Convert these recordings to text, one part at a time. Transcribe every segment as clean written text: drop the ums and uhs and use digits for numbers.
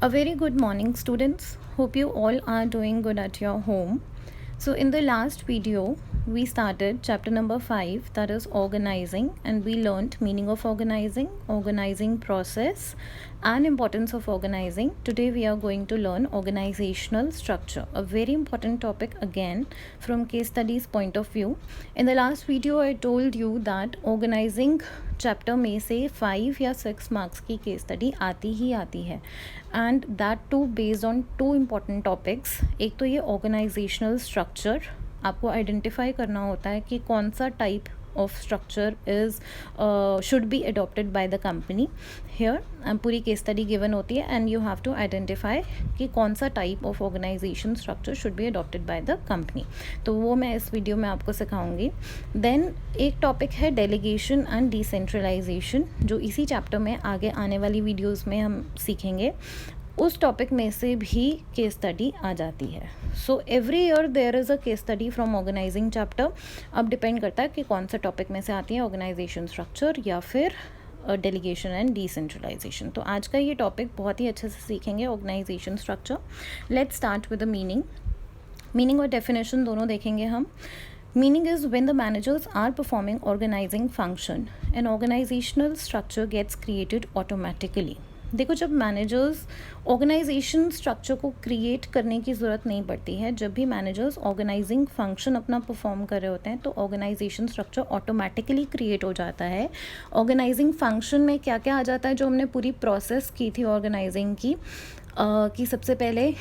A very good morning, students. Hope you all are doing good at your home. So, in the last video, we started chapter number 5, that is organizing, and we learned meaning of organizing, organizing process, and importance of organizing. Today, we are going to learn organizational structure, a very important topic again from case studies point of view. In the last video, I told you that organizing chapter में से 5 या 6 marks की case study आती ही आती है and that too based on 2 important topics. एक तो ये ऑर्गेनाइजेशनल स्ट्रक्चर, आपको आइडेंटिफाई करना होता है कि कौन सा type of structure is should be adopted by the company. Here पूरी केस स्टडी गिवन होती है and you have to identify कि कौन सा type of organisation structure should be adopted by the company. तो वो मैं इस वीडियो में आपको सिखाऊंगी. देन एक टॉपिक है डेलीगेशन एंड डिसेंट्रलाइजेशन, जो इसी चैप्टर में आगे आने वाली वीडियोज़ में हम सीखेंगे. उस टॉपिक में से भी केस स्टडी आ जाती है. So every year there is a case study from organising chapter. अब डिपेंड करता है कि कौन सा टॉपिक में से आती है, ऑर्गेनाइजेशन स्ट्रक्चर या फिर डेलीगेशन एंड डिसेंट्रलाइजेशन. तो आज का ये टॉपिक बहुत ही अच्छे से सीखेंगे, organisation structure. Let's start with the meaning और डेफिनेशन दोनों देखेंगे हम. Meaning is when the managers are performing organizing function, an organizational structure gets created automatically. देखो, जब मैनेजर्स ऑर्गेनाइजेशन स्ट्रक्चर को क्रिएट करने की ज़रूरत नहीं पड़ती है. जब भी मैनेजर्स ऑर्गेनाइजिंग फंक्शन अपना परफॉर्म कर रहे होते हैं तो ऑर्गेनाइजेशन स्ट्रक्चर ऑटोमेटिकली क्रिएट हो जाता है. ऑर्गेनाइजिंग फंक्शन में क्या क्या आ जाता है, जो हमने पूरी प्रोसेस की थी ऑर्गेनाइजिंग की, कि सबसे पहले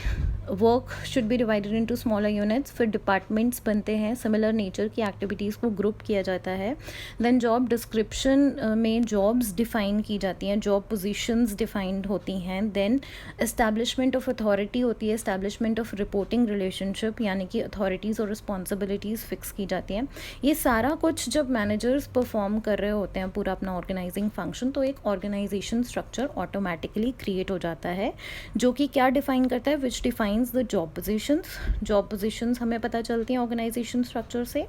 work should be divided into smaller units, फिर डिपार्टमेंट्स बनते हैं, सिमिलर नेचर की एक्टिविटीज़ को ग्रुप किया जाता है. देन जॉब डिस्क्रिप्शन में जॉब्स डिफ़ाइन की जाती हैं, जॉब पोजीशंस डिफाइंड होती हैं. देन एस्टैब्लिशमेंट ऑफ अथॉरिटी होती है, एस्टैब्लिशमेंट ऑफ रिपोर्टिंग रिलेशनशिप, यानी कि अथॉरिटीज़ और रिस्पॉन्सिबिलिटीज़ फिक्स की जाती हैं. ये सारा कुछ जब मैनेजर्स परफॉर्म कर रहे होते हैं पूरा अपना ऑर्गेनाइजिंग फंक्शन, तो एक ऑर्गेनाइजेशन स्ट्रक्चर ऑटोमेटिकली क्रिएट हो जाता है, जो कि क्या डिफाइन करता है, which defines the job positions. Job positions हमें पता चलती हैं ऑर्गेनाइजेशन स्ट्रक्चर से,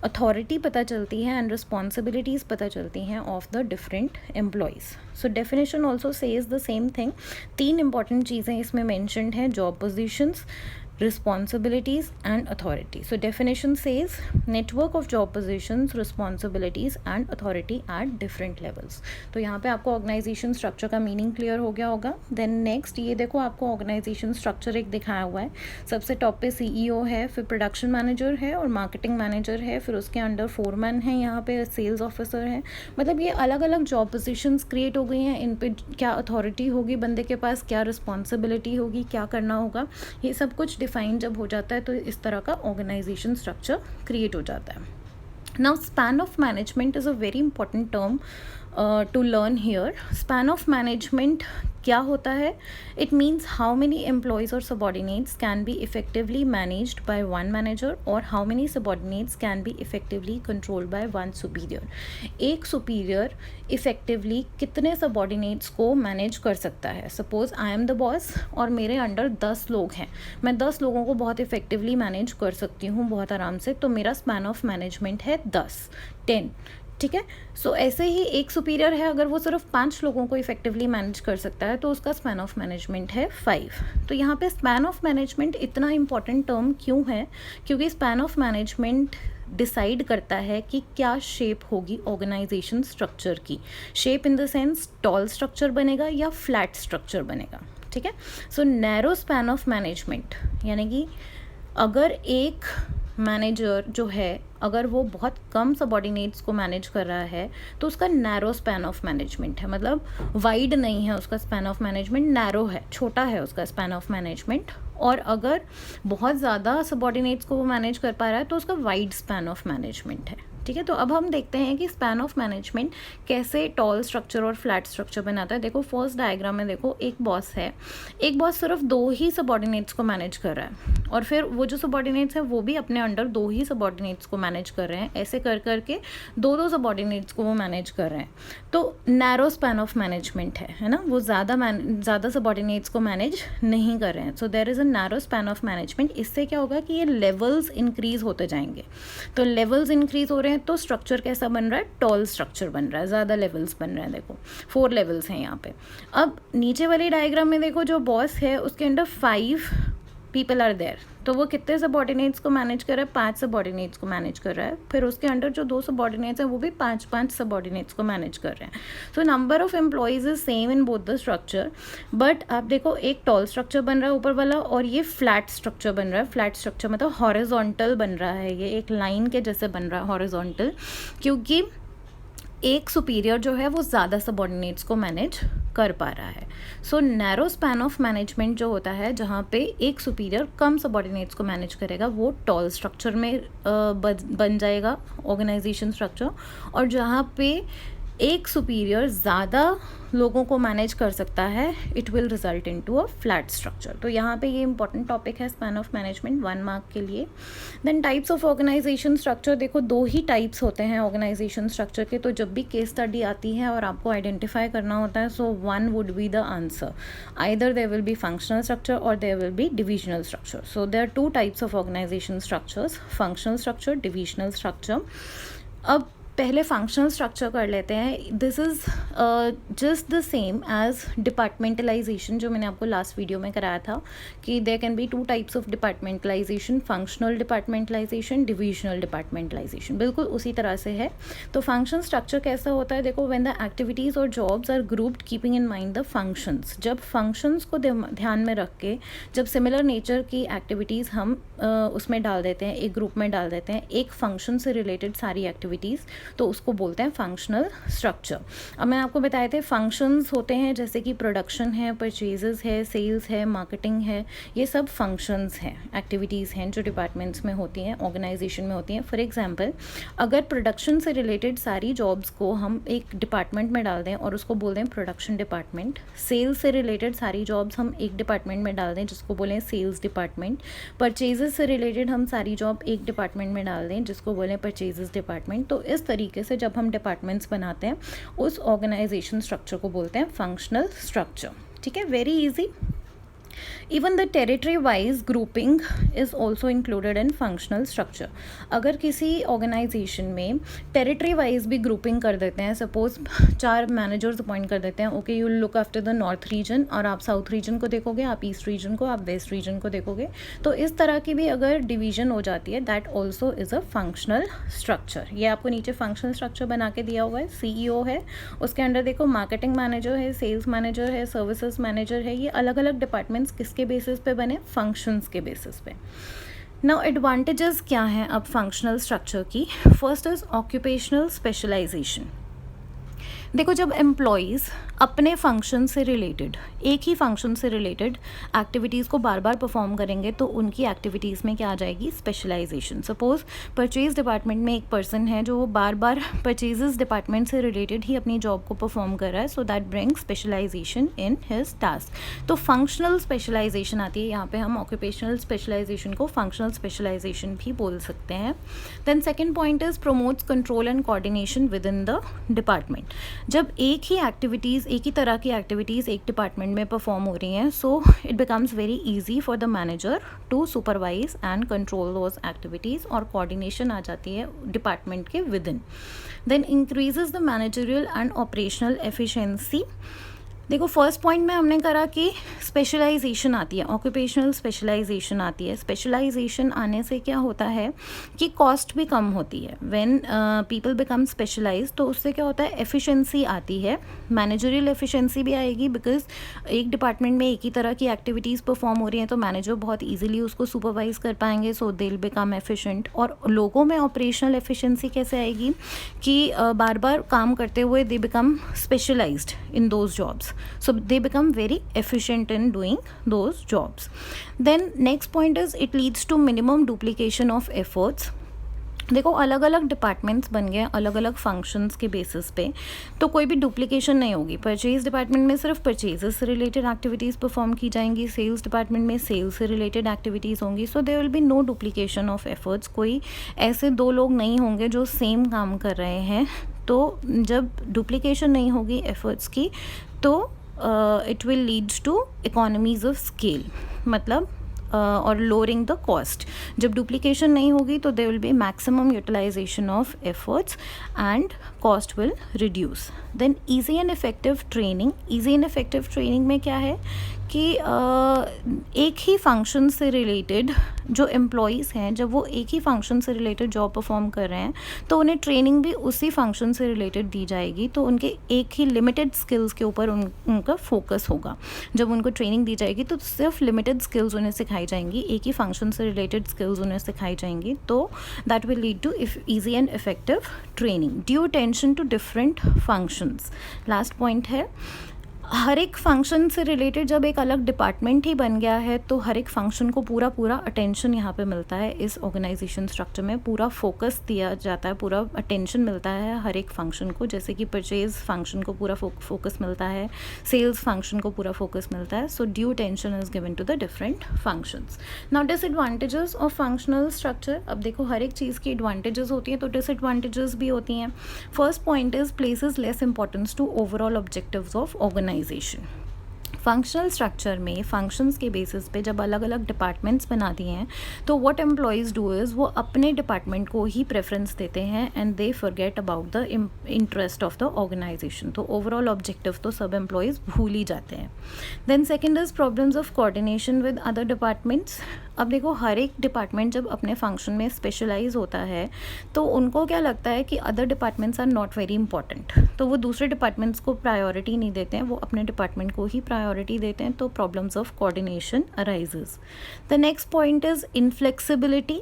अथॉरिटी पता चलती है एंड रिस्पॉन्सिबिलिटीज़ पता चलती हैं of the different employees. So definition also says the same thing. 3 important चीज़ें इसमें मैंशनड हैं, job positions, responsibilities and authority. So definition says network of job positions, responsibilities and authority at different levels. तो यहाँ पे आपको organisation structure का meaning clear हो गया होगा. देन नेक्स्ट ये देखो, आपको ऑर्गेनाइजेशन स्ट्रक्चर एक दिखाया हुआ है. सबसे टॉप पे सीईओ है, फिर प्रोडक्शन मैनेजर है और मार्केटिंग मैनेजर है, फिर उसके अंडर फोरमैन है, यहाँ पे सेल्स ऑफिसर है. मतलब ये अलग अलग जॉब पोजीशंस क्रिएट हो गई हैं. इन पे क्या अथॉरिटी होगी बंदे के पास, क्या रिस्पॉन्सिबिलिटी होगी, क्या करना होगा, ये सब कुछ डिफाइन जब हो जाता है तो इस तरह का ऑर्गेनाइजेशन स्ट्रक्चर क्रिएट हो जाता है. Now span of management is a very important term to learn here. Span of management क्या होता है? It means how many employees और subordinates can be effectively managed by one manager और how many subordinates can be effectively controlled by one superior. एक superior effectively कितने subordinates को manage कर सकता है? Suppose I am the boss और मेरे अंडर 10 लोग हैं, मैं 10 लोगों को बहुत इफेक्टिवली मैनेज कर सकती हूँ बहुत आराम से, तो मेरा स्पैन ऑफ मैनेजमेंट है 10. ठीक है. सो ऐसे ही एक सुपीरियर है, अगर वो सिर्फ 5 लोगों को इफेक्टिवली मैनेज कर सकता है तो उसका स्पैन ऑफ मैनेजमेंट है 5. तो यहाँ पे स्पैन ऑफ मैनेजमेंट इतना इंपॉर्टेंट टर्म क्यों है? क्योंकि स्पैन ऑफ मैनेजमेंट डिसाइड करता है कि क्या शेप होगी ऑर्गेनाइजेशन स्ट्रक्चर की. Shape in the sense tall structure बनेगा या फ्लैट स्ट्रक्चर बनेगा. ठीक है. So narrow span of management, यानी कि अगर एक मैनेजर जो है, अगर वो बहुत कम सबॉर्डिनेट्स को मैनेज कर रहा है तो उसका नैरो स्पैन ऑफ मैनेजमेंट है. मतलब वाइड नहीं है उसका स्पैन ऑफ मैनेजमेंट, नैरो है, छोटा है उसका स्पैन ऑफ मैनेजमेंट. और अगर बहुत ज़्यादा सबॉर्डिनेट्स को वो मैनेज कर पा रहा है तो उसका वाइड स्पैन ऑफ मैनेजमेंट है. ठीक है. तो अब हम देखते हैं कि स्पैन ऑफ मैनेजमेंट कैसे टॉल स्ट्रक्चर और फ्लैट स्ट्रक्चर बनाता है. देखो फर्स्ट डायग्राम में देखो, एक बॉस है, एक बॉस सिर्फ 2 ही सबॉर्डिनेट्स को मैनेज कर रहा है और फिर वो जो सबॉर्डिनेट्स हैं वो भी अपने अंडर 2 ही सबॉर्डिनेट्स को मैनेज कर रहे हैं. ऐसे कर करके 2 सबॉर्डिनेट्स को वो मैनेज कर रहे हैं. तो नैरो स्पैन ऑफ मैनेजमेंट है ना, वो ज़्यादा सबॉर्डिनेट्स को मैनेज नहीं कर रहे हैं. So there is a narrow span of management. इससे क्या होगा कि ये लेवल्स इंक्रीज होते जाएंगे. तो लेवल्स इंक्रीज हो रहे हैं हैं तो स्ट्रक्चर कैसा बन रहा है, टॉल स्ट्रक्चर बन रहा है, ज़्यादा लेवल्स बन रहे हैं। देखो 4 लेवल्स हैं यहाँ पे। अब नीचे वाली डायग्राम में देखो जो बॉस है उसके अंडर 5 पीपल आर देयर, तो वो कितने सबऑर्डिनेट्स को मैनेज कर रहा है, 5 सबऑर्डिनेट्स को मैनेज कर रहा है। फिर उसके अंडर जो 2 सबऑर्डिनेट्स हैं वो भी 5 सबऑर्डिनेट्स को मैनेज कर रहे हैं। So number of employees is same in both the structure, but आप देखो एक टॉल स्ट्रक्चर बन रहा है ऊपर वाला और ये फ्लैट स्ट्रक्चर बन रहा है। फ्लैट स्ट्रक्चर मतलब हॉरिजॉन्टल बन रहा है, ये एक लाइन के जैसे बन रहा है हॉरिजॉन्टल, क्योंकि एक सुपीरियर जो है वो ज़्यादा सबऑर्डिनेट्स को मैनेज कर पा रहा है। So narrow span of management जो होता है जहाँ पे एक सुपीरियर कम सबऑर्डिनेट्स को मैनेज करेगा वो टॉल स्ट्रक्चर में बन जाएगा ऑर्गेनाइजेशन स्ट्रक्चर, और जहाँ पे एक सुपीरियर ज़्यादा लोगों को मैनेज कर सकता है it will result into a flat structure. तो यहाँ पे ये इंपॉर्टेंट टॉपिक है स्पैन ऑफ मैनेजमेंट 1 मार्क के लिए। Then types of organisation structure, देखो 2 ही टाइप्स होते हैं ऑर्गेनाइजेशन स्ट्रक्चर के। तो जब भी केस स्टडी आती है और आपको आइडेंटिफाई करना होता है, so 1 would be the answer, either there will be functional structure और there will be divisional structure. So there are 2 types of organisation structures, functional structure, divisional structure. अब पहले फंक्शनल स्ट्रक्चर कर लेते हैं। This is just the same as departmentalisation जो मैंने आपको last video में कराया था कि there can be 2 types of departmentalisation, functional departmentalisation, divisional departmentalisation, बिल्कुल उसी तरह से है। तो फंक्शन स्ट्रक्चर कैसा होता है, देखो व्हेन द एक्टिविटीज़ और jobs are grouped keeping in mind the functions, जब फंक्शंस को ध्यान में रख के जब सिमिलर नेचर की एक्टिविटीज़ हम उसमें डाल देते हैं, एक ग्रुप में डाल देते हैं, एक फंक्शन से रिलेटेड सारी एक्टिविटीज़, तो उसको बोलते हैं फंक्शनल स्ट्रक्चर। अब मैं आपको बताए थे फंक्शंस होते हैं जैसे कि प्रोडक्शन है, परचेजेस है, सेल्स है, मार्केटिंग है, ये सब फंक्शंस हैं, एक्टिविटीज़ हैं जो डिपार्टमेंट्स में होती हैं, ऑर्गेनाइजेशन में होती हैं। फॉर एग्जांपल अगर प्रोडक्शन से रिलेटेड सारी जॉब्स को हम एक डिपार्टमेंट में डाल दें और उसको बोल दें प्रोडक्शन डिपार्टमेंट, सेल्स से रिलेटेड सारी जॉब्स हम एक डिपार्टमेंट में डाल दें जिसको बोलें सेल्स डिपार्टमेंट, परचेजेस से रिलेटेड हम सारी जॉब एक डिपार्टमेंट में डाल दें जिसको बोलें परचेजेस डिपार्टमेंट। तो इस तरीके से जब हम डिपार्टमेंट्स बनाते हैं उस ऑर्गेनाइजेशन स्ट्रक्चर को बोलते हैं फंक्शनल स्ट्रक्चर। ठीक है, very easy. Even the territory wise grouping is also included in functional structure. अगर किसी ऑर्गेनाइजेशन में टेरिटरी वाइज भी ग्रुपिंग कर देते हैं, सपोज 4 मैनेजर्स अपॉइंट कर देते हैं, okay you look after the north region, और आप साउथ रीजन को देखोगे, आप ईस्ट रीजन को, आप वेस्ट रीजन को देखोगे, तो इस तरह की भी अगर डिवीजन हो जाती है that also is a functional structure. ये आपको नीचे फंक्शनल स्ट्रक्चर बना के दिया हुआ है। CEO है, उसके अंडर देखो मार्केटिंग मैनेजर है, सेल्स मैनेजर है, सर्विसेज मैनेजर है, ये अलग अलग डिपार्टमेंट्स किसके बेसिस पे बने, फंक्शंस के बेसिस पे। नाउ एडवांटेजेस क्या हैं अब फंक्शनल स्ट्रक्चर की। First is occupational specialisation. देखो जब एम्प्लॉयज़ अपने फंक्शन से रिलेटेड, एक ही फंक्शन से रिलेटेड एक्टिविटीज़ को बार बार परफॉर्म करेंगे तो उनकी एक्टिविटीज़ में क्या आ जाएगी, स्पेशलाइजेशन। सपोज परचेज़ डिपार्टमेंट में एक पर्सन है जो वो बार बार परचेजेस डिपार्टमेंट से रिलेटेड ही अपनी जॉब को परफॉर्म कर रहा है, so that brings specialisation in his task. तो फंक्शनल स्पेशलाइजेशन आती है यहाँ पे, हम ऑक्यूपेशनल स्पेशलाइजेशन को फंक्शनल स्पेशलाइजेशन भी बोल सकते हैं। Then second point is promotes control and coordination within the department. जब एक ही एक्टिविटीज़, एक ही तरह की एक्टिविटीज़ एक डिपार्टमेंट में परफॉर्म हो रही हैं, so it becomes very easy for the manager to supervise and control those activities, और कोऑर्डिनेशन आ जाती है डिपार्टमेंट के within. Then increases the managerial and operational efficiency. देखो फर्स्ट पॉइंट में हमने करा कि स्पेशलाइजेशन आती है, ऑक्यूपेशनल स्पेशलाइजेशन आती है। स्पेशलाइजेशन आने से क्या होता है कि कॉस्ट भी कम होती है। व्हेन पीपल बिकम स्पेशलाइज तो उससे क्या होता है, एफिशिएंसी आती है, मैनेजरियल एफिशिएंसी भी आएगी, बिकॉज एक डिपार्टमेंट में एक ही तरह की एक्टिविटीज़ परफॉर्म हो रही हैं तो मैनेजर बहुत ईजिली उसको सुपरवाइज कर पाएंगे, सो दे विल बिकम एफिशिएंट। और लोगों में ऑपरेशनल एफिशिएंसी कैसे आएगी कि बार बार काम करते हुए they become specialised in those jobs, so they become very efficient in doing those jobs. Then next point is it leads to minimum duplication of efforts. देखो अलग अलग डिपार्टमेंट्स बन गए अलग अलग फंक्शंस के बेसिस पे, तो कोई भी डुप्लीकेशन नहीं होगी। परचेज डिपार्टमेंट में सिर्फ परचेजेस से रिलेटेड एक्टिविटीज़ परफॉर्म की जाएंगी, सेल्स डिपार्टमेंट में सेल्स से रिलेटेड एक्टिविटीज़ होंगी, so there will be no duplication of efforts. कोई ऐसे 2 लोग नहीं होंगे जो सेम काम कर रहे हैं, तो जब डुप्लीकेशन नहीं होगी एफर्ट्स की तो it will leads to economies of scale. मतलब और लोअरिंग द कॉस्ट. जब डुप्लीकेशन नहीं होगी तो there will be maximum utilisation of efforts and cost will reduce. Then easy and effective training. Easy and effective training में क्या है कि एक ही फंक्शन से रिलेटेड जो एम्प्लॉयज़ हैं, जब वो एक ही फंक्शन से रिलेटेड जॉब परफॉर्म कर रहे हैं तो उन्हें ट्रेनिंग भी उसी फंक्शन से रिलेटेड दी जाएगी. तो उनके एक ही लिमिटेड स्किल्स के ऊपर उनका फोकस होगा. जब उनको ट्रेनिंग दी जाएगी तो सिर्फ लिमिटेड स्किल्स उन्हें सिखाई जाएंगी, एक ही फंक्शन से रिलेटेड स्किल्स उन्हें सिखाई जाएंगी. तो that will lead to easy and effective training. Due attention to different functions. Last point है, हर एक फंक्शन से रिलेटेड जब एक अलग डिपार्टमेंट ही बन गया है तो हर एक फंक्शन को पूरा अटेंशन यहाँ पे मिलता है. इस ऑर्गेनाइजेशन स्ट्रक्चर में पूरा फोकस दिया जाता है, पूरा अटेंशन मिलता है हर एक फंक्शन को. जैसे कि परचेज फंक्शन को पूरा फोकस मिलता है, सेल्स फंक्शन को पूरा फोकस मिलता है. So due attention is given to the different functions. Now disadvantages of functional structure. अब देखो हर एक चीज़ की एडवांटेजेस होती हैं तो डिसएडवांटेजेस भी होती हैं. First point is places less importance to overall objectives of organisation. Functional structure में फंक्शंस के बेसिस पे जब अलग अलग डिपार्टमेंट्स बना दिए हैं तो व्हाट एम्प्लॉयज़ डू इज़ वो अपने डिपार्टमेंट को ही प्रेफरेंस देते हैं and they forget about the interest of the organisation. तो ओवरऑल ऑब्जेक्टिव तो सब एम्प्लॉयज़ भूल ही जाते हैं. Then second is problems of coordination with other departments. अब देखो हर एक डिपार्टमेंट जब अपने फंक्शन में स्पेशलाइज होता है तो उनको क्या लगता है कि other departments are not very important, तो वो दूसरे डिपार्टमेंट्स को प्रायोरिटी नहीं देते हैं, वो अपने डिपार्टमेंट को ही प्रायोरिटी देते हैं. तो problems of coordination arises. The next point is inflexibility.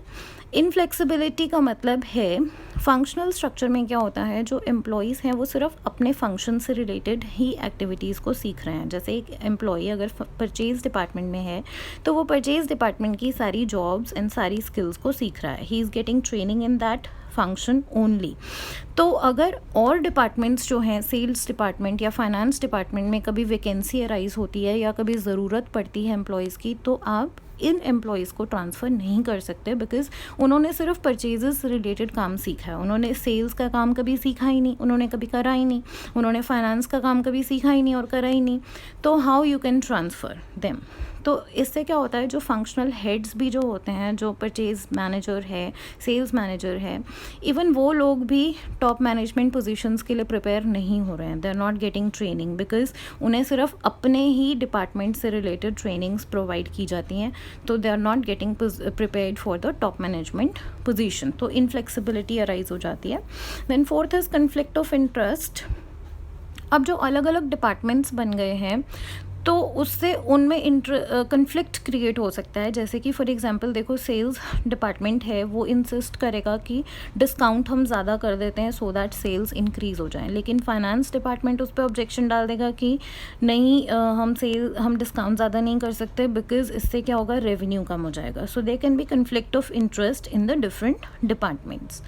Inflexibility का मतलब है फंक्शनल स्ट्रक्चर में क्या होता है, जो एम्प्लॉयज़ हैं वो सिर्फ अपने फंक्शन से रिलेटेड ही एक्टिविटीज़ को सीख रहे हैं. जैसे एक एम्प्लॉई अगर परचेज़ डिपार्टमेंट में है तो वो परचेज़ डिपार्टमेंट की सारी जॉब्स एंड सारी स्किल्स को सीख रहा है. He is getting training in that function only. तो अगर और डिपार्टमेंट्स जो हैं, सेल्स डिपार्टमेंट या फाइनेंस डिपार्टमेंट में कभी वैकेंसी अराइज होती है या कभी ज़रूरत पड़ती है एम्प्लॉयज़ की, तो आप इन एम्प्लॉयज़ को ट्रांसफ़र नहीं कर सकते बिकॉज उन्होंने सिर्फ परचेजेस से रिलेटेड काम सीखा है. उन्होंने सेल्स का काम कभी सीखा ही नहीं, उन्होंने कभी करा ही नहीं. उन्होंने फाइनेंस का काम कभी सीखा ही नहीं और करा ही नहीं. तो how you can transfer them. तो इससे क्या होता है, जो फंक्शनल हेड्स भी जो होते हैं, जो परचेज मैनेजर है, सेल्स मैनेजर है, इवन वो लोग भी टॉप मैनेजमेंट पोजीशंस के लिए प्रिपेयर नहीं हो रहे हैं. They are not getting training because उन्हें सिर्फ अपने ही डिपार्टमेंट से रिलेटेड ट्रेनिंग्स प्रोवाइड की जाती हैं. तो they are not getting prepared for the top management position. तो इनफ्लेक्सिबिलिटी अराइज हो जाती है. Then fourth is conflict of interest. अब जो अलग अलग डिपार्टमेंट्स बन गए हैं तो उससे उनमें कन्फ्लिक्ट क्रिएट हो सकता है. जैसे कि फॉर एग्जांपल देखो, सेल्स डिपार्टमेंट है वो इंसिस्ट करेगा कि डिस्काउंट हम ज़्यादा कर देते हैं सो दैट सेल्स इंक्रीज़ हो जाएं, लेकिन फाइनेंस डिपार्टमेंट उस पर ऑब्जेक्शन डाल देगा कि नहीं, हम डिस्काउंट ज़्यादा नहीं कर सकते बिकॉज इससे क्या होगा, रेवेन्यू कम हो जाएगा. So they can be conflict of interest in the different departments.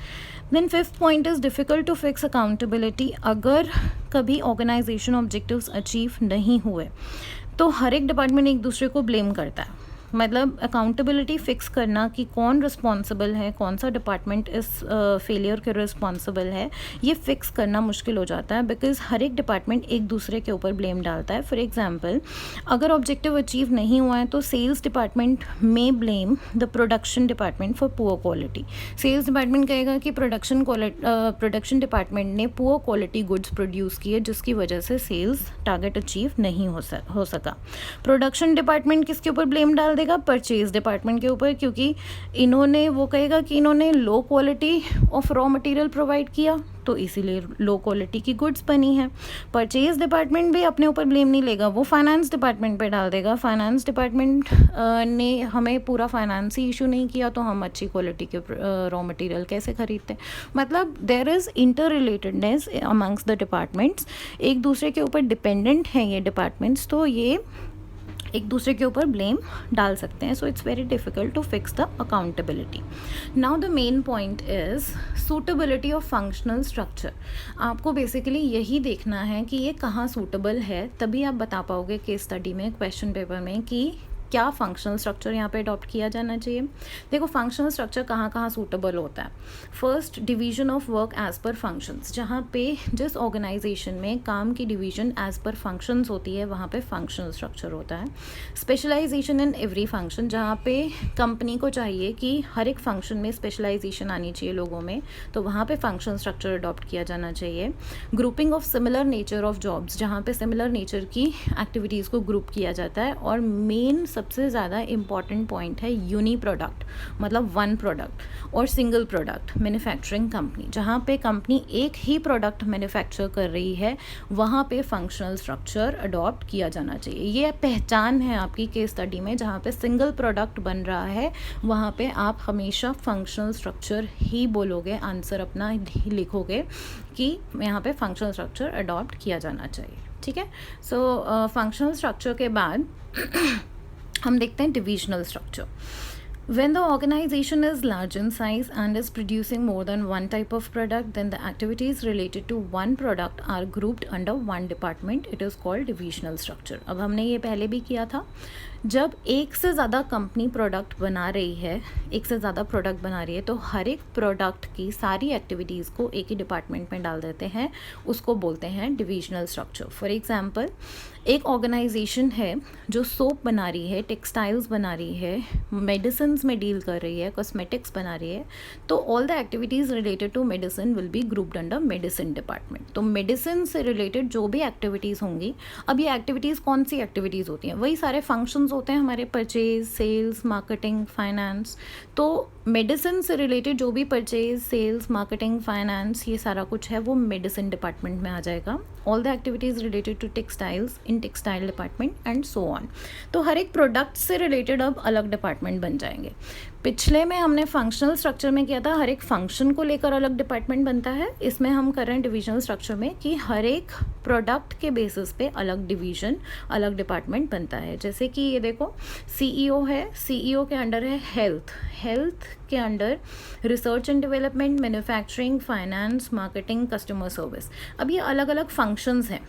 Then fifth point is difficult to fix accountability. अगर कभी ऑर्गेनाइजेशन ऑब्जेक्टिव्स अचीव नहीं हुए तो हर एक डिपार्टमेंट एक दूसरे को ब्लेम करता है. मतलब अकाउंटेबिलिटी फ़िक्स करना कि कौन रिस्पॉन्सिबल है, कौन सा डिपार्टमेंट इस फेलियर के रिस्पॉन्सिबल है, ये फ़िक्स करना मुश्किल हो जाता है बिकॉज हर एक डिपार्टमेंट एक दूसरे के ऊपर ब्लेम डालता है. फॉर एग्जांपल, अगर ऑब्जेक्टिव अचीव नहीं हुआ है तो सेल्स डिपार्टमेंट में blame the production department for poor quality. Sales department कहेगा कि प्रोडक्शन डिपार्टमेंट ने पुअर क्वालिटी गुड्स प्रोड्यूस किए जिसकी वजह से सेल्स टारगेट अचीव नहीं हो सका. प्रोडक्शन डिपार्टमेंट किसके ऊपर ब्लेम डाल देगा, परचेज डिपार्टमेंट के ऊपर, क्योंकि इन्होंने वो कहेगा कि इन्होंने low quality of raw material provide किया तो इसीलिए लो क्वालिटी की गुड्स बनी है. परचेज डिपार्टमेंट भी अपने ऊपर ब्लेम नहीं लेगा, वो फाइनेंस डिपार्टमेंट पे डाल देगा. फाइनेंस डिपार्टमेंट ने हमें पूरा फाइनेंस ही इशू नहीं किया तो हम अच्छी क्वालिटी के रॉ मटेरियल कैसे खरीदते. मतलब there is inter relatedness amongst the departments. एक दूसरे के ऊपर डिपेंडेंट हैं ये डिपार्टमेंट्स, तो ये एक दूसरे के ऊपर ब्लेम डाल सकते हैं. So it's very difficult to fix the accountability. Now the main point is suitability of functional structure. आपको बेसिकली यही देखना है कि ये कहाँ सूटेबल है, तभी आप बता पाओगे केस स्टडी में, क्वेश्चन पेपर में, कि क्या फंक्शनल स्ट्रक्चर यहाँ पे अडॉप्ट किया जाना चाहिए। देखो फंक्शनल स्ट्रक्चर कहाँ कहाँ सूटेबल होता है। First, division of work as per functions, जहाँ पे जिस ऑर्गेनाइजेशन में काम की डिवीजन एज पर फंक्शंस होती है वहाँ पे फंक्शनल स्ट्रक्चर होता है। स्पेशलाइजेशन इन एवरी फंक्शन, जहाँ पे कंपनी को चाहिए कि हर एक फंक्शन में स्पेशलाइजेशन आनी चाहिए लोगों में, तो वहाँ पे फंक्शनल स्ट्रक्चर अडॉप्ट किया जाना चाहिए। Grouping of similar nature of jobs, जहाँ पे सिमिलर नेचर की एक्टिविटीज़ को ग्रुप किया जाता है। और मेन सबसे ज़्यादा इम्पॉर्टेंट पॉइंट है यूनी प्रोडक्ट, मतलब वन प्रोडक्ट, और सिंगल प्रोडक्ट मैन्युफैक्चरिंग कंपनी, जहाँ पे कंपनी एक ही प्रोडक्ट मैन्युफैक्चर कर रही है वहाँ पे फंक्शनल स्ट्रक्चर अडॉप्ट किया जाना चाहिए। ये पहचान है आपकी केस स्टडी में, जहाँ पे सिंगल प्रोडक्ट बन रहा है वहाँ पे आप हमेशा फंक्शनल स्ट्रक्चर ही बोलोगे, आंसर अपना ही लिखोगे कि यहाँ पे फंक्शनल स्ट्रक्चर अडॉप्ट किया जाना चाहिए। ठीक है, सो फंक्शनल स्ट्रक्चर के बाद हम देखते हैं divisional structure. When the organization is large in size and is producing more than one type of product, then the activities related to one product are grouped under one department. It is called divisional structure. अब हमने ये पहले भी किया था, जब एक से ज़्यादा कंपनी प्रोडक्ट बना रही है, एक से ज़्यादा प्रोडक्ट बना रही है, तो हर एक प्रोडक्ट की सारी एक्टिविटीज़ को एक ही डिपार्टमेंट में डाल देते हैं, उसको बोलते हैं डिविजनल स्ट्रक्चर। फॉर एग्जांपल, एक ऑर्गेनाइजेशन है जो सोप बना रही है, टेक्सटाइल्स बना रही है, मेडिसिन में डील कर रही है, कॉस्मेटिक्स बना रही है, तो all the activities related to medicine will be grouped under medicine department. तो मेडिसिन से रिलेटेड जो भी एक्टिविटीज़ होंगी, अब ये एक्टिविटीज़ कौन सी एक्टिविटीज़ होती हैं, वही सारे फंक्शंस होते हैं हमारे, परचेज, सेल्स, मार्केटिंग, फाइनेंस। तो मेडिसिन से रिलेटेड जो भी परचेज, सेल्स, मार्केटिंग, फाइनेंस, ये सारा कुछ है वो मेडिसिन डिपार्टमेंट में आ जाएगा। All the activities related to textiles in textile department and so on. तो हर एक प्रोडक्ट से रिलेटेड अब अलग डिपार्टमेंट बन जाएंगे। पिछले में हमने फंक्शनल स्ट्रक्चर में किया था हर एक फंक्शन को लेकर अलग डिपार्टमेंट बनता है, इसमें हम कर रहे हैं डिविजनल स्ट्रक्चर में कि हर एक प्रोडक्ट के बेसिस पे अलग डिवीजन, अलग डिपार्टमेंट बनता है। जैसे कि ये देखो, सीईओ है, सीईओ के अंडर है हेल्थ, हेल्थ के under research and development, manufacturing, finance, marketing, customer service. अब ये अलग अलग फंक्शंस हैं,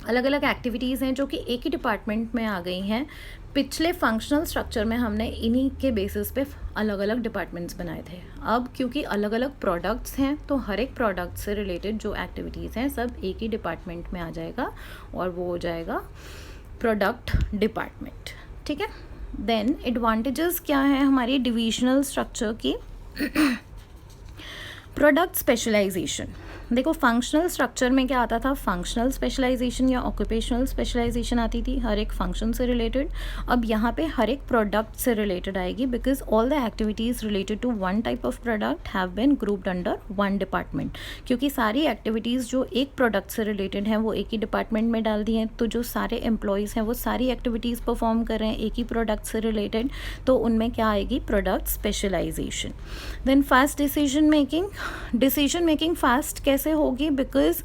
अलग अलग एक्टिविटीज़ हैं जो कि एक ही डिपार्टमेंट में आ गई हैं। पिछले फंक्शनल स्ट्रक्चर में हमने इन्हीं के बेसिस पे अलग अलग डिपार्टमेंट्स बनाए थे। अब क्योंकि अलग अलग प्रोडक्ट्स हैं तो हर एक प्रोडक्ट से रिलेटेड जो एक्टिविटीज़ हैं सब एक ही डिपार्टमेंट में आ जाएगा और वो हो जाएगा प्रोडक्ट डिपार्टमेंट। ठीक है, देन एडवांटेजेस क्या है हमारी डिविजनल स्ट्रक्चर की। प्रोडक्ट स्पेशलाइजेशन, देखो फंक्शनल स्ट्रक्चर में क्या आता था, फंक्शनल स्पेशलाइजेशन या ऑक्यूपेशनल स्पेशलाइजेशन आती थी हर एक फंक्शन से रिलेटेड। अब यहाँ पे हर एक प्रोडक्ट से रिलेटेड आएगी, because all the activities related to one type of product have been grouped under one department. क्योंकि सारी एक्टिविटीज़ जो एक प्रोडक्ट से रिलेटेड हैं वो एक ही डिपार्टमेंट में डाल दी हैं, तो जो सारे एम्प्लॉयज़ हैं वो सारी एक्टिविटीज़ परफॉर्म कर रहे हैं एक ही प्रोडक्ट से रिलेटेड, तो उनमें क्या आएगी, product specialisation. Then fast decision making fast कैसे होगी, बिकॉज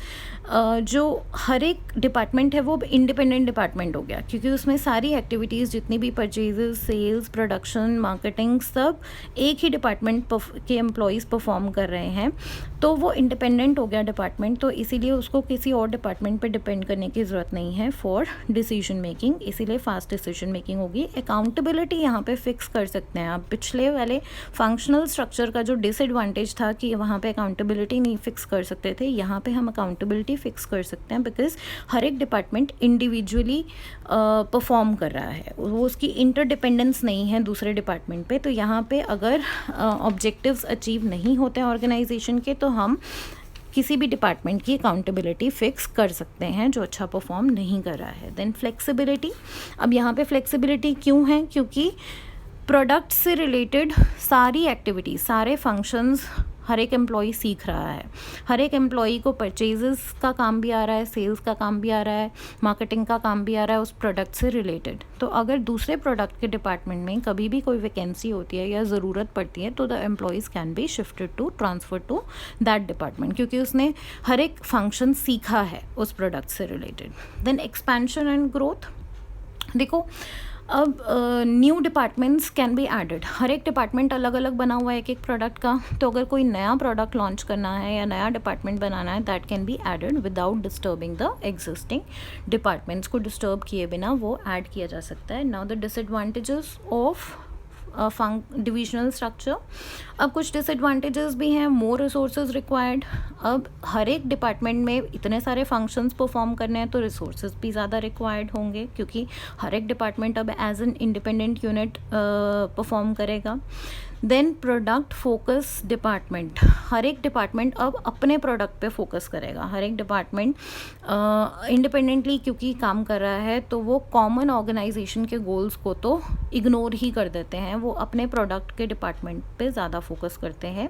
जो हर एक डिपार्टमेंट है वो इंडिपेंडेंट डिपार्टमेंट हो गया, क्योंकि उसमें सारी एक्टिविटीज़ जितनी भी परचेजेस, सेल्स, प्रोडक्शन, मार्केटिंग सब एक ही डिपार्टमेंट के एम्प्लॉयज़ परफॉर्म कर रहे हैं, तो वो इंडिपेंडेंट हो गया डिपार्टमेंट, तो इसीलिए उसको किसी और डिपार्टमेंट पे डिपेंड करने की ज़रूरत नहीं है फॉर डिसीजन मेकिंग, इसीलिए फास्ट डिसीजन मेकिंग होगी। अकाउंटेबिलिटी यहाँ पे फिक्स कर सकते हैं आप। पिछले वाले फंक्शनल स्ट्रक्चर का जो डिसएडवांटेज था कि वहाँ पे अकाउंटेबिलिटी नहीं फिक्स कर सकते थे, यहाँ पे हम अकाउंटेबिलिटी फिक्स कर सकते हैं, बिकॉज हर एक डिपार्टमेंट इंडिविजुअली परफॉर्म कर रहा है, वो उसकी इंटरडिपेंडेंस नहीं है दूसरे डिपार्टमेंट पे। तो यहाँ पे अगर ऑब्जेक्टिव्स अचीव नहीं होते हैं ऑर्गेनाइजेशन के, तो हम किसी भी डिपार्टमेंट की अकाउंटेबिलिटी फिक्स कर सकते हैं जो अच्छा परफॉर्म नहीं कर रहा है। देन फ्लेक्सिबिलिटी, अब यहाँ पे फ्लेक्सिबिलिटी क्यों है, क्योंकि प्रोडक्ट से रिलेटेड सारी एक्टिविटी, सारे फंक्शंस हर एक एम्प्लॉई सीख रहा है। हर एक एम्प्लॉई को परचेजेस का काम भी आ रहा है, सेल्स का काम भी आ रहा है, मार्केटिंग का काम भी आ रहा है उस प्रोडक्ट से रिलेटेड। तो अगर दूसरे प्रोडक्ट के डिपार्टमेंट में कभी भी कोई वैकेंसी होती है या ज़रूरत पड़ती है, तो the employees can be shifted to transfer to that department, क्योंकि उसने हर एक फंक्शन सीखा है उस प्रोडक्ट से related. Then expansion and growth, देखो अब new departments can be added, हर एक डिपार्टमेंट अलग अलग बना हुआ है एक एक प्रोडक्ट का, तो अगर कोई नया प्रोडक्ट लॉन्च करना है या नया डिपार्टमेंट बनाना है, that can be added without disturbing the existing departments. को डिस्टर्ब किए बिना वो ऐड किया जा सकता है। Now the disadvantages of divisional structure. अब कुछ डिसएडवांटेजेस भी हैं, मोर रिसोर्सेज रिक्वायर्ड। अब हर एक डिपार्टमेंट में इतने सारे फंक्शंस परफॉर्म करने हैं तो रिसोर्सेज भी ज़्यादा रिक्वायर्ड होंगे, क्योंकि हर एक डिपार्टमेंट अब as an independent unit perform करेगा। देन प्रोडक्ट फोकस डिपार्टमेंट, हर एक डिपार्टमेंट अब अपने प्रोडक्ट पे फोकस करेगा। हर एक डिपार्टमेंट इंडिपेंडेंटली क्योंकि काम कर रहा है तो वो कॉमन ऑर्गेनाइजेशन के गोल्स को तो इग्नोर ही कर देते हैं, वो अपने प्रोडक्ट के डिपार्टमेंट पे ज़्यादा फोकस करते हैं।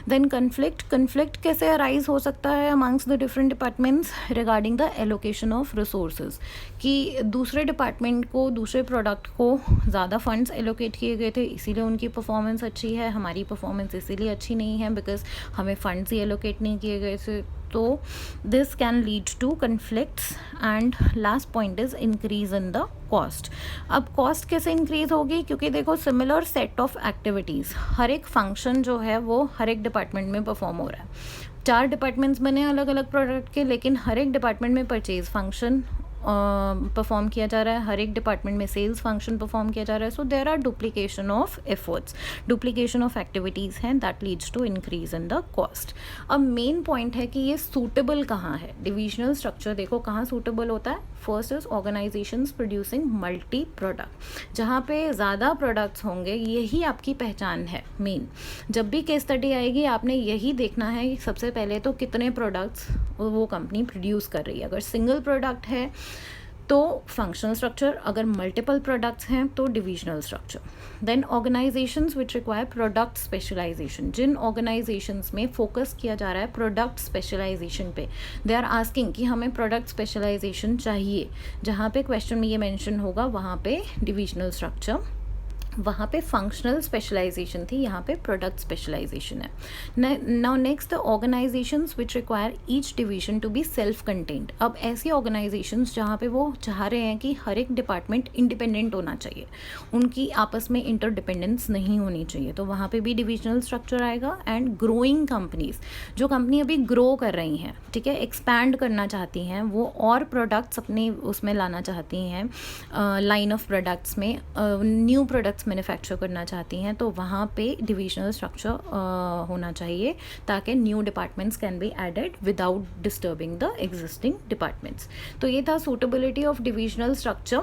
देन कन्फ्लिक्ट कैसे अराइज हो सकता है amongst the different departments regarding the allocation of resources, कि दूसरे डिपार्टमेंट को दूसरे प्रोडक्ट को ज़्यादा फंड्स एलोकेट किए गए थे इसीलिए उनकी परफॉर्मेंस अच्छी है, हमारी परफॉर्मेंस इसीलिए अच्छी नहीं है बिकॉज हमें फंड्स ही एलोकेट नहीं किए गए थे। तो this can lead to conflicts. And last point is increase in the cost. अब कॉस्ट कैसे इंक्रीज होगी, क्योंकि देखो सिमिलर सेट ऑफ एक्टिविटीज़, हर एक फंक्शन जो है वो हर एक डिपार्टमेंट में परफॉर्म हो रहा है। 4 डिपार्टमेंट्स बने अलग अलग प्रोडक्ट के, लेकिन हर एक डिपार्टमेंट में परचेज फंक्शन परफॉर्म किया जा रहा है, हर एक डिपार्टमेंट में सेल्स फंक्शन परफॉर्म किया जा रहा है। So there are duplication of efforts, duplication of activities हैं, that leads to increase in the cost. अब मेन पॉइंट है कि ये सूटेबल कहाँ है। डिविजनल स्ट्रक्चर देखो कहाँ सूटेबल होता है। First is organisations producing multi product, जहाँ पे ज़्यादा प्रोडक्ट्स होंगे, यही आपकी पहचान है मेन। जब भी केस स्टडी आएगी आपने यही देखना है सबसे पहले तो कितने प्रोडक्ट्स वो कंपनी प्रोड्यूस कर रही है। अगर सिंगल प्रोडक्ट है तो फंक्शनल स्ट्रक्चर, अगर मल्टीपल प्रोडक्ट्स हैं तो divisional structure. Then organisations which require product specialisation, जिन ऑर्गेनाइजेशंस में फोकस किया जा रहा है प्रोडक्ट स्पेशलाइजेशन पे, दे आर आस्किंग कि हमें प्रोडक्ट स्पेशलाइजेशन चाहिए, जहाँ पे क्वेश्चन में ये मेंशन होगा वहाँ पे डिविजनल स्ट्रक्चर, वहाँ पे फंक्शनल स्पेशलाइजेशन थी, यहाँ पे प्रोडक्ट स्पेशलाइजेशन है। Now next the organisations which require each division to be self contained. अब ऐसी ऑर्गेनाइजेशंस जहाँ पे वो चाह रहे हैं कि हर एक डिपार्टमेंट इंडिपेंडेंट होना चाहिए, उनकी आपस में इंटरडिपेंडेंस नहीं होनी चाहिए, तो वहाँ पे भी डिविजनल स्ट्रक्चर आएगा। एंड ग्रोइंग कंपनीज, जो कंपनी अभी ग्रो कर रही हैं, ठीक है, एक्सपैंड करना चाहती हैं, वो और प्रोडक्ट्स अपने उसमें लाना चाहती हैं, लाइन ऑफ प्रोडक्ट्स में न्यू प्रोडक्ट्स मैन्युफैक्चर करना चाहती हैं, तो वहाँ पे डिविजनल स्ट्रक्चर होना चाहिए ताकि new departments can be added without disturbing the existing departments. तो ये था सूटेबिलिटी ऑफ डिविजनल स्ट्रक्चर।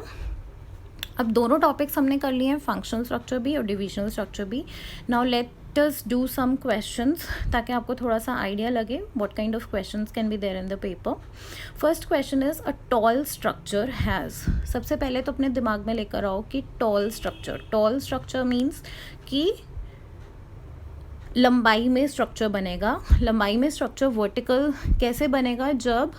अब दोनों टॉपिक्स हमने कर लिए हैं, फंक्शनल स्ट्रक्चर भी और डिविजनल स्ट्रक्चर भी। Now let us do some questions ताकि आपको थोड़ा सा आइडिया लगे what kind of questions can be there in the paper. First question is a tall structure has, सबसे पहले तो अपने दिमाग में लेकर आओ कि tall structure means कि लंबाई में स्ट्रक्चर बनेगा। लंबाई में स्ट्रक्चर वर्टिकल कैसे बनेगा, जब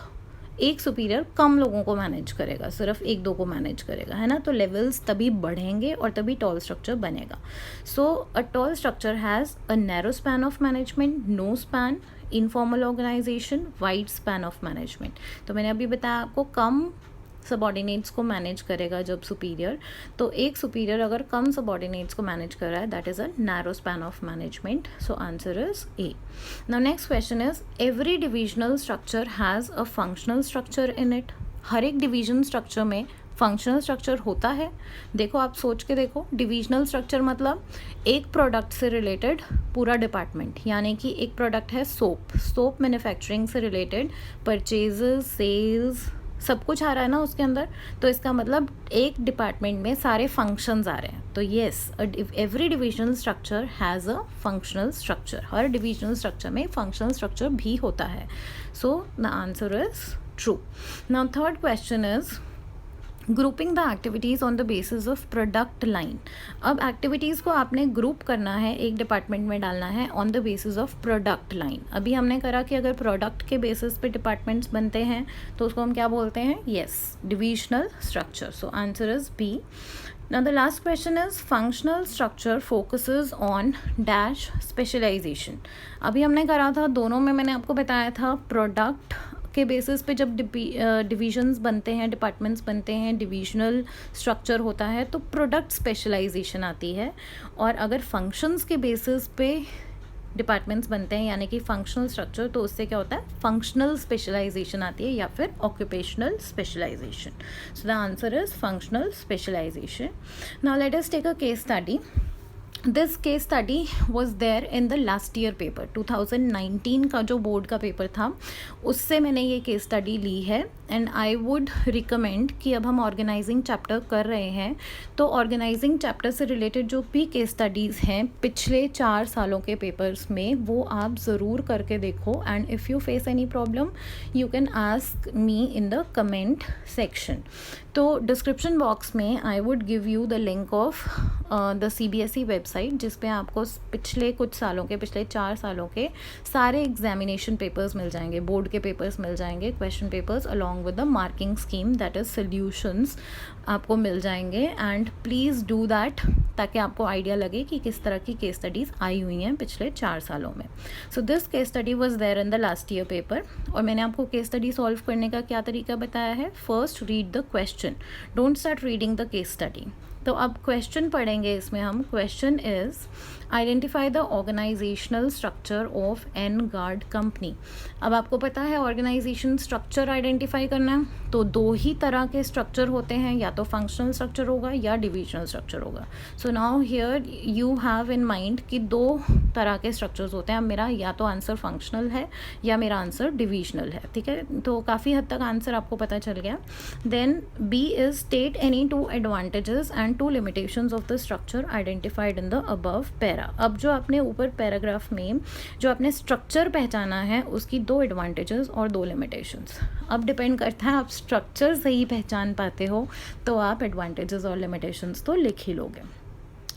एक सुपीरियर कम लोगों को मैनेज करेगा, सिर्फ 1-2 को मैनेज करेगा, है ना, तो लेवल्स तभी बढ़ेंगे और तभी टॉल स्ट्रक्चर बनेगा। So a tall structure has a narrow span of management, no span, informal organisation, wide span of management. तो मैंने अभी बताया आपको कम सबॉर्डिनेट्स को मैनेज करेगा जब सुपीरियर, तो एक सुपीरियर अगर कम सबॉर्डिनेट्स को मैनेज कर रहा है, that is a narrow span of management. So answer is A. Now next question is every divisional structure has a functional structure in it. हर एक डिवीजन स्ट्रक्चर में फंक्शनल स्ट्रक्चर होता है। देखो आप सोच के देखो, डिविजनल स्ट्रक्चर मतलब एक प्रोडक्ट से रिलेटेड पूरा डिपार्टमेंट, यानी कि एक प्रोडक्ट है सोप मैन्युफैक्चरिंग से रिलेटेड परचेजेस, सेल्स, सब कुछ आ रहा है ना उसके अंदर, तो इसका मतलब एक डिपार्टमेंट में सारे फंक्शंस आ रहे हैं। तो yes, every divisional structure has a functional structure, her divisional structure में फंक्शनल स्ट्रक्चर भी होता है। सो the answer is true. Now third question is grouping the activities on the basis of product line. अब activities को आपने group करना है, एक डिपार्टमेंट में डालना है on the basis of product line. अभी हमने करा कि अगर प्रोडक्ट के बेसिस पे डिपार्टमेंट्स बनते हैं तो उसको हम क्या बोलते हैं, yes, divisional structure. So answer is B. Now the last question is functional structure focuses on dash specialization. अभी हमने करा था, दोनों में मैंने आपको बताया था प्रोडक्ट के बेसिस पे जब डिविजन्स बनते हैं, डिपार्टमेंट्स बनते हैं, डिविजनल स्ट्रक्चर होता है, तो प्रोडक्ट स्पेशलाइजेशन आती है। और अगर फंक्शंस के बेसिस पे डिपार्टमेंट्स बनते हैं यानी कि फंक्शनल स्ट्रक्चर, तो उससे क्या होता है, फंक्शनल स्पेशलाइजेशन आती है या फिर occupational specialisation. So the answer is functional specialisation. Now let us take a case study. This case study was there in the last year paper, 2019 का जो बोर्ड का पेपर था उससे मैंने ये केस स्टडी ली है। एंड आई वुड रिकमेंड कि अब हम ऑर्गेनाइजिंग चैप्टर कर रहे हैं तो ऑर्गेनाइजिंग चैप्टर से रिलेटेड जो भी केस स्टडीज़ हैं पिछले 4 सालों के पेपर्स में, वो आप ज़रूर करके देखो। And if you face any problem you can ask me in the comment section. तो डिस्क्रिप्शन बॉक्स में I would give you the link of the CBSE website, जिस पे आपको पिछले कुछ सालों के, पिछले 4 सालों के सारे एग्जामिनेशन पेपर्स मिल जाएंगे, बोर्ड के पेपर्स मिल जाएंगे, question papers along with the marking scheme, that is solutions, आपको मिल जाएंगे। एंड प्लीज़ डू दैट ताकि आपको आइडिया लगे कि किस तरह की केस स्टडीज़ आई हुई हैं पिछले 4 सालों में। So this case study was there in the last year paper. और मैंने आपको केस स्टडी सॉल्व करने का क्या तरीका बताया है, first read the question, don't start reading the case study. तो अब क्वेश्चन पढ़ेंगे इसमें हम। Question is identify the organisational structure of an guard company. अब आपको पता है ऑर्गेनाइजेशन स्ट्रक्चर आइडेंटिफाई करना है, तो 2 ही तरह के स्ट्रक्चर होते हैं, या तो फंक्शनल स्ट्रक्चर होगा या डिविजनल स्ट्रक्चर होगा। So now here you have in mind कि 2 तरह के स्ट्रक्चर्स होते हैं। अब मेरा या तो आंसर फंक्शनल है या मेरा आंसर डिविजनल है, ठीक है। तो काफ़ी हद तक आंसर आपको पता चल गया। Then B is state any 2 advantages and 2 limitations of the structure identified in the above para. अब जो आपने ऊपर पैराग्राफ में जो आपने स्ट्रक्चर पहचाना है उसकी 2 एडवांटेजेस और 2 लिमिटेशंस। अब डिपेंड करता है आप स्ट्रक्चर सही पहचान पाते हो तो आप एडवांटेजेस और लिमिटेशंस तो लिख ही लोगे।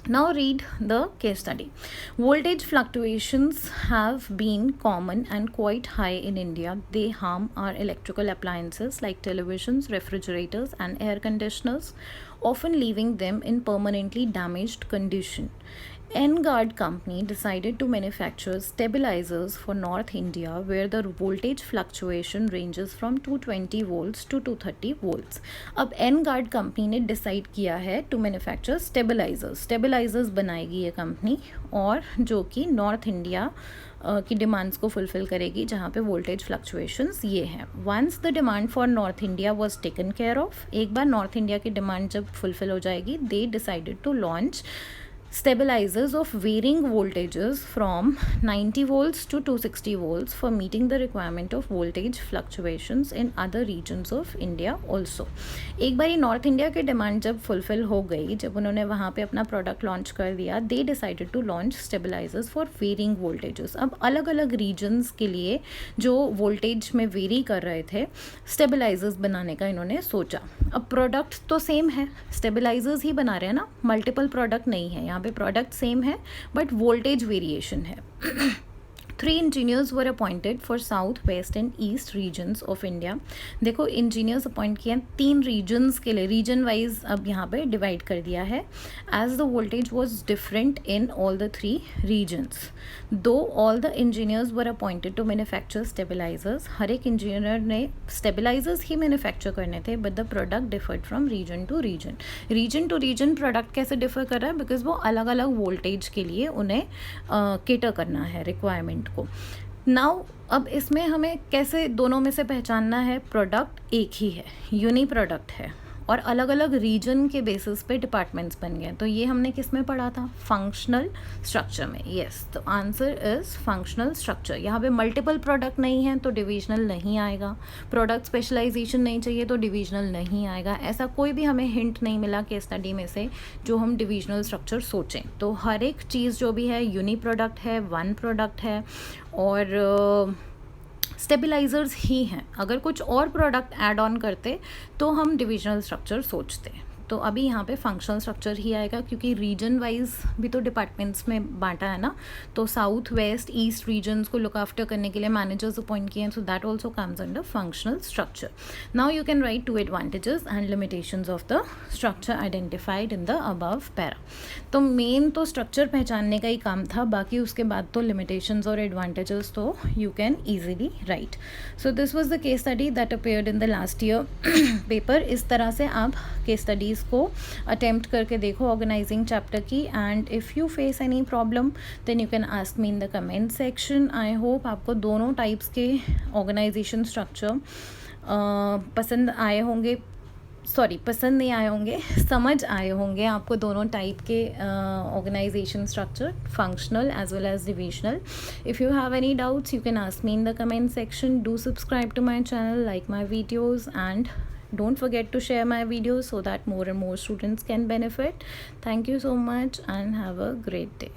Now read the case study. Voltage fluctuations have been common and quite high in India. They harm our electrical appliances like televisions, refrigerators and air conditioners, often leaving them in permanently damaged condition. N-Guard company decided to manufacture stabilizers for North India where the voltage fluctuation ranges from 220 volts to 230 volts. अब N-Guard company ने decide किया है to manufacture stabilizers. Stabilizers बनाएगी ये company और जो कि north India की डिमांड्स को फुलफ़िल करेगी जहाँ पे वोल्टेज फ्लक्चुएशंस ये हैं। Once the demand for north India was taken care of, एक बार नॉर्थ इंडिया की डिमांड जब फुलफ़िल हो जाएगी, they decided to launch stabilizers of varying voltages from 90 volts to 260 volts for meeting the requirement of voltage fluctuations in other regions of India also. एक बारी north India की demand जब fulfil हो गई, जब उन्होंने वहाँ पे अपना प्रोडक्ट लॉन्च कर दिया, they decided to launch stabilisers for varying voltages. अब अलग अलग रीजन्स के लिए जो वोल्टेज में वेरी कर रहे थे, स्टेबलाइजर्स बनाने का इन्होंने सोचा। अब प्रोडक्ट तो सेम है, स्टेबलाइजर्स ही बना रहे हैं ना, मल्टीपल प्रोडक्ट नहीं है यहाँ पे, प्रोडक्ट सेम है बट वोल्टेज वेरिएशन है। 3 engineers were appointed for south west and east regions of India. देखो इंजीनियर्स अपॉइंट किए हैं 3 रीजन्स के लिए, रीजन वाइज अब यहाँ पे डिवाइड कर दिया है। As the voltage was different in all the 3 regions, though all the engineers were appointed to manufacture stabilisers. हर एक इंजीनियर ने स्टेबलाइजर्स ही मैन्युफैक्चर करने थे, but the product differed from region to region. Region to region product कैसे differ कर रहा है, बिकॉज वो अलग अलग वोल्टेज के लिए उन्हें केटर करना है रिक्वायरमेंट को। नाउ अब इसमें हमें कैसे दोनों में से पहचानना है, प्रोडक्ट एक ही है, यूनी प्रोडक्ट है और अलग अलग रीजन के बेसिस पे डिपार्टमेंट्स बन गए। तो ये हमने किस में पढ़ा था, फंक्शनल स्ट्रक्चर में। यस, तो आंसर इज फंक्शनल स्ट्रक्चर। यहाँ पे मल्टीपल प्रोडक्ट नहीं है तो डिविजनल नहीं आएगा, प्रोडक्ट स्पेशलाइजेशन नहीं चाहिए तो डिविजनल नहीं आएगा। ऐसा कोई भी हमें हिंट नहीं मिला केस स्टडी में से जो हम डिविजनल स्ट्रक्चर सोचें। तो हर एक चीज़ जो भी है यूनी प्रोडक्ट है, वन प्रोडक्ट है और स्टेबलाइजर्स ही हैं। अगर कुछ और प्रोडक्ट ऐड ऑन करते तो हम डिविजनल स्ट्रक्चर सोचते। तो अभी यहाँ पे फंक्शनल स्ट्रक्चर ही आएगा, क्योंकि रीजन वाइज भी तो डिपार्टमेंट्स में बांटा है ना, तो साउथ वेस्ट ईस्ट रीजन्स को लुक आफ्टर करने के लिए मैनेजर्स अपॉइंट किए हैं, so that also comes under functional structure. Now you can write 2 advantages and limitations of the structure identified in the above para. तो मेन तो structure पहचानने का ही काम था, बाकी उसके बाद तो लिमिटेशंस और एडवांटेजेस तो you can easily right. So this was the case study that appeared in the last year paper. इस तरह से आप केस स्टडीज़ को अटेम्प्ट करके देखो ऑर्गेनाइजिंग चैप्टर की, and if you face any problem then you can ask me in the comment section. I hope आपको दोनों टाइप्स के ऑर्गेनाइजेशन स्ट्रक्चर पसंद आए होंगे, पसंद नहीं आए होंगे, समझ आए होंगे आपको दोनों टाइप के organisation structure, functional as well as divisional. If you have any doubts you can ask me in the comment section. Do subscribe to my channel, like my videos, and don't forget to share my videos so that more and more students can benefit. Thank you so much and have a great day.